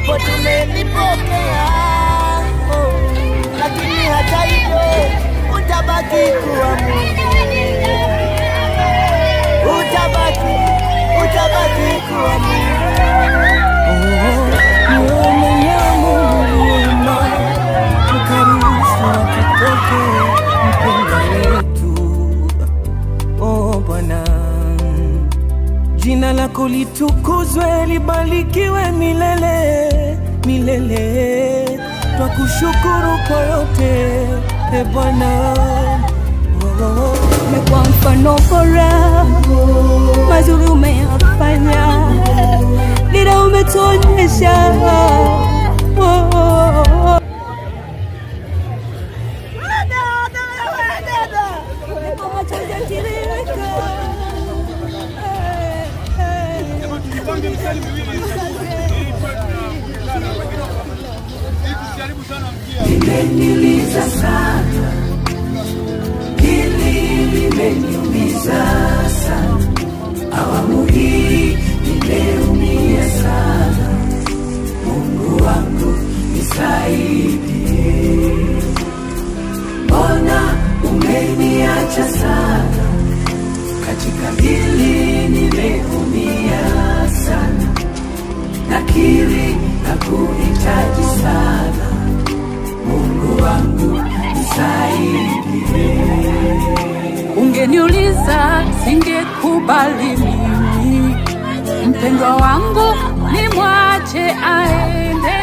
japo tumelipokea, lakini hata hivyo utabaki kuwa Mungu, utabaki kuwa Mungu. Jina lako litukuzwe, libarikiwe milele milele. Twakushukuru kwa yote, e Bwana. Umekuwa mfano bora, mazuri umeyafanya, dira umetuonyesha. Limeniliza sana, hili limeniumiza sana, awamu hii nimeumia sana. Mungu wangu nisaidie, mbona umeniacha sana? Katika hili nimeumia sana, nakiri nakuhitaji sana. Mungu wangu nisaidie. Ungeniuliza singekubali mimi, mpendwa wangu nimwache aende.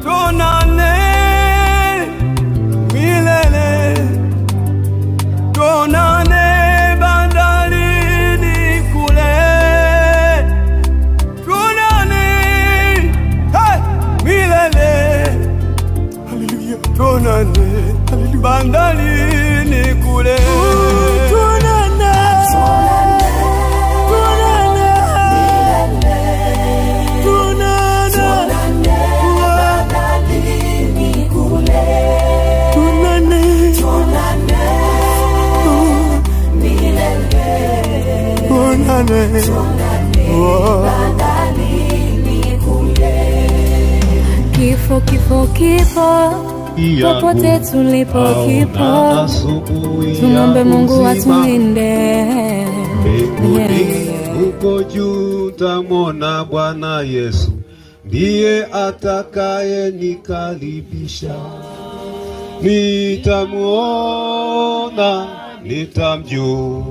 Tuonane milele, tuonane bandarini kule, tuonane milele, haleluya, tuonane bandarini kule. Kifo, kifo, kifo, popote tulipo kipo, tumombe Mungu atulinde. huko juu tamwona Bwana Yesu, ndiye atakaye nikaribisha. Nitamuona, nitamjua,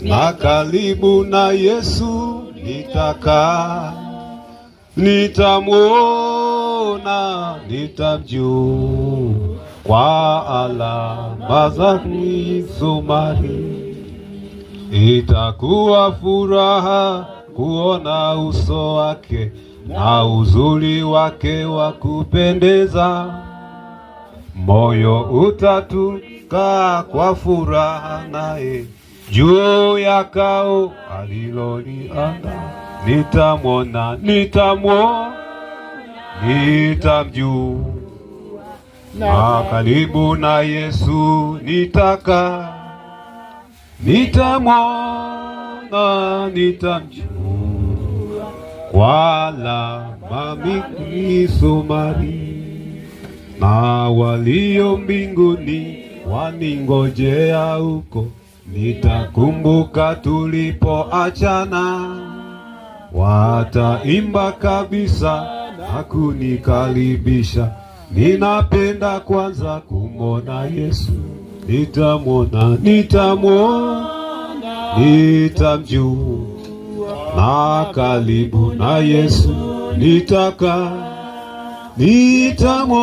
na karibu na Yesu nitakaa. Nitamuona, nitamjua, kwa alama za misumari. Itakuwa furaha kuona uso wake na uzuri wake wa kupendeza. Moyo utatuka kwa furaha naye juu ya kao aliloliandaa. Nitamwona, nitamjua, na karibu na Yesu nitakaa. Nitamwona, nitamjua, kwa alama misumari. Na walio mbinguni waningojea huko, nitakumbuka tulipoachana. Wataimba kabisa na kunikaribisha. Ninapenda kwanza kumwona Yesu. Nitamwona, nitamjua, na karibu na Yesu nitakaa.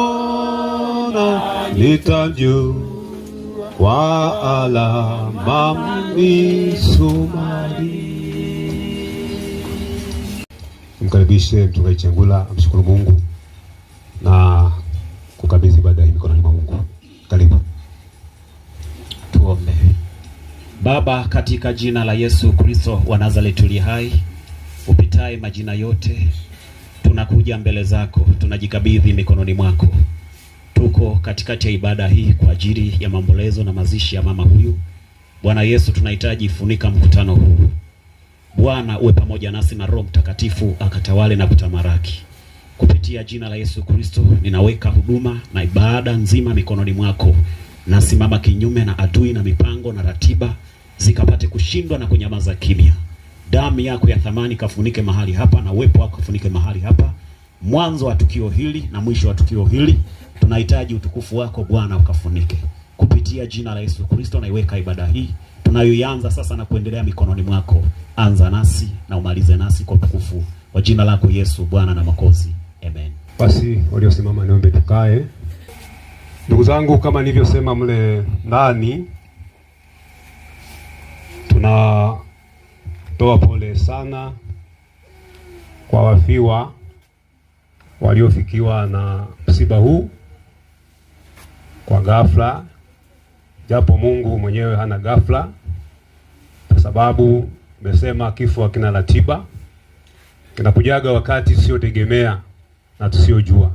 Nitamwona, nitamjua, kwa alama misumari. Mkaribishe Mchungaji Chengula amshukuru Mungu na kukabidhi ibada hii mikononi mwa Mungu. Karibu. Tuombe. Baba, katika jina la Yesu Kristo wa Nazareti tuli hai, upitaye majina yote, tunakuja mbele zako, tunajikabidhi mikononi mwako. Tuko katikati ya ibada hii kwa ajili ya maombolezo na mazishi ya mama huyu. Bwana Yesu, tunahitaji funika mkutano huu. Bwana, uwe pamoja nasi na Roho Mtakatifu akatawale na kutamaraki. Kupitia jina la Yesu Kristo, ninaweka huduma na ibada nzima mikononi mwako. Nasimama kinyume na adui na mipango na ratiba zikapate kushindwa na kunyamaza kimya. Damu yako ya thamani kafunike mahali hapa, na uwepo wako kafunike mahali hapa. Mwanzo wa tukio hili na mwisho wa tukio hili, tunahitaji utukufu wako Bwana ukafunike. Kupitia jina la Yesu Kristo naiweka ibada hii tunayoianza sasa na kuendelea mikononi mwako. Anza nasi na umalize nasi kwa utukufu wa jina lako Yesu Bwana na Mwokozi. Amen. Basi waliosimama niombe tukae. Ndugu zangu, kama nilivyosema mle ndani, tunatoa pole sana kwa wafiwa waliofikiwa na msiba huu kwa ghafla, japo Mungu mwenyewe hana ghafla, kwa sababu nimesema kifo hakina ratiba, kinakujaga wakati usiotegemea na tusiojua.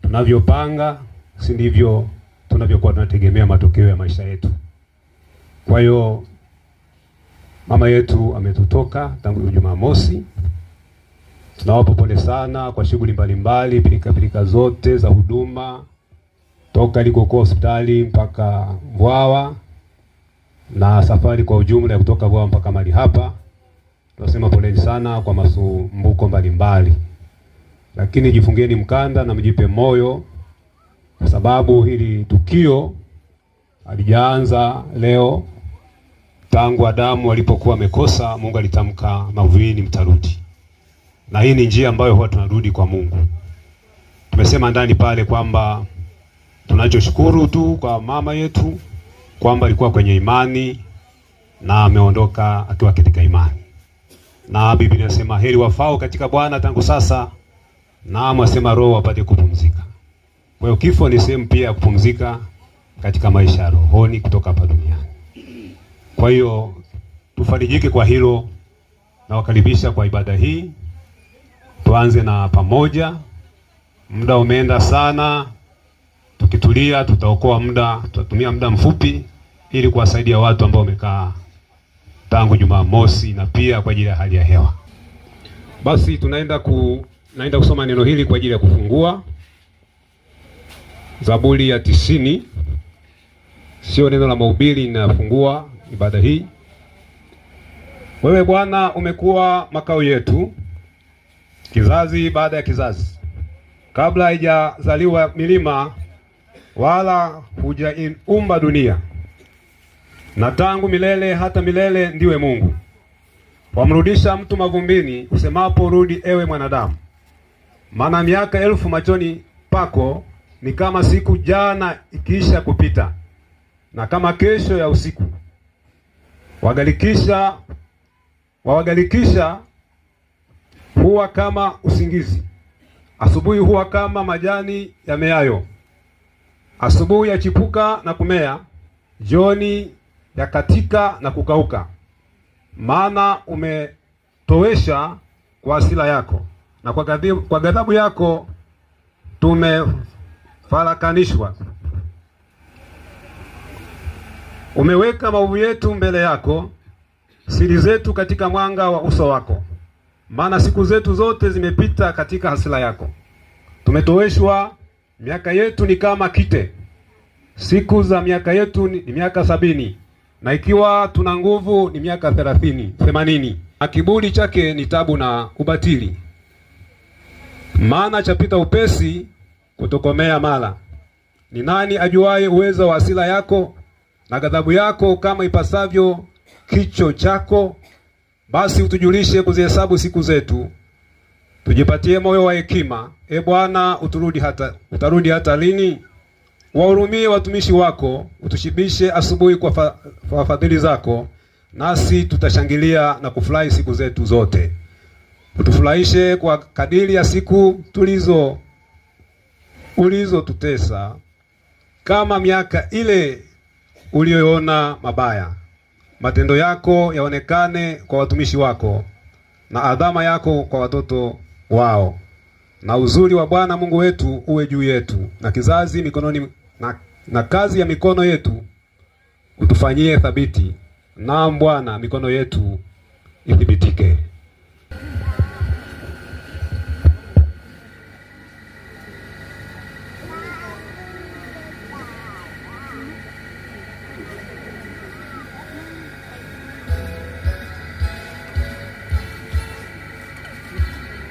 Tunavyopanga si ndivyo tunavyokuwa tunategemea matokeo ya maisha yetu. Kwa hiyo mama yetu ametutoka tangu Jumamosi. Tunawapa pole sana kwa shughuli mbalimbali, pilika zote za huduma toka alikokuwa hospitali mpaka Mbwawa na safari kwa ujumla ya kutoka Mbwawa mpaka mahali hapa. Tunasema poleni sana kwa masumbuko mbalimbali. Lakini jifungeni mkanda na mjipe moyo, kwa sababu hili tukio halijaanza leo. Tangu Adamu walipokuwa wamekosa, Mungu alitamka mavini mtarudi. Na hii ni njia ambayo huwa tunarudi kwa Mungu. Tumesema ndani pale kwamba tunachoshukuru tu kwa mama yetu kwamba alikuwa kwenye imani na ameondoka akiwa katika imani. Na Biblia inasema heri wafao katika Bwana tangu sasa, na mwasema roho wapate kupumzika. Kwa hiyo kifo ni sehemu pia ya kupumzika katika maisha ya rohoni kutoka hapa duniani. Kwa hiyo tufarijike kwa hilo na wakaribisha kwa ibada hii. Tuanze na pamoja. Muda umeenda sana. Tukitulia tutaokoa muda, tutatumia muda mfupi ili kuwasaidia watu ambao wamekaa tangu Jumamosi na pia kwa ajili ya hali ya hewa. Basi naenda kusoma neno hili kwa ajili ya kufungua. Zaburi ya 90. Sio neno la mahubiri, ninafungua ibada hii. Wewe Bwana umekuwa makao yetu kizazi baada ya kizazi, kabla haijazaliwa milima wala hujaiumba dunia, na tangu milele hata milele ndiwe Mungu. Wamrudisha mtu mavumbini, usemapo rudi ewe mwanadamu. Maana miaka 1000 machoni pako ni kama siku jana ikiisha kupita, na kama kesho ya usiku. Wawagalikisha huwa kama usingizi, asubuhi huwa kama majani yameayo. Asubuhi yachipuka na kumea, jioni yakatika na kukauka. Maana umetowesha kwa hasira yako, na kwa ghadhabu yako tumefarakanishwa. Umeweka maovu yetu mbele yako, siri zetu katika mwanga wa uso wako. Maana siku zetu zote zimepita katika hasira yako. Tumetoweshwa, miaka yetu ni kama kite. Siku za miaka yetu ni miaka 70, na ikiwa tuna nguvu ni miaka 30, 80. Na kiburi chake ni tabu na ubatili. Maana chapita upesi kutokomea mara. Ni nani ajuaye uwezo wa hasira yako na ghadhabu yako kama ipasavyo kicho chako? Basi utujulishe kuzihesabu siku zetu, tujipatie moyo wa hekima. E Bwana, utarudi hata lini? Wahurumie watumishi wako, utushibishe asubuhi kwa fadhili zako, nasi tutashangilia na kufurahi siku zetu zote. Utufurahishe kwa kadiri ya siku ulizotutesa, kama miaka ile uliyoona mabaya. Matendo yako yaonekane kwa watumishi wako, na adhama yako kwa watoto wao. Na uzuri wa Bwana Mungu wetu uwe juu yetu, na kizazi mikononi na kazi ya mikono yetu utufanyie thabiti. Naam Bwana, mikono yetu ithibitike.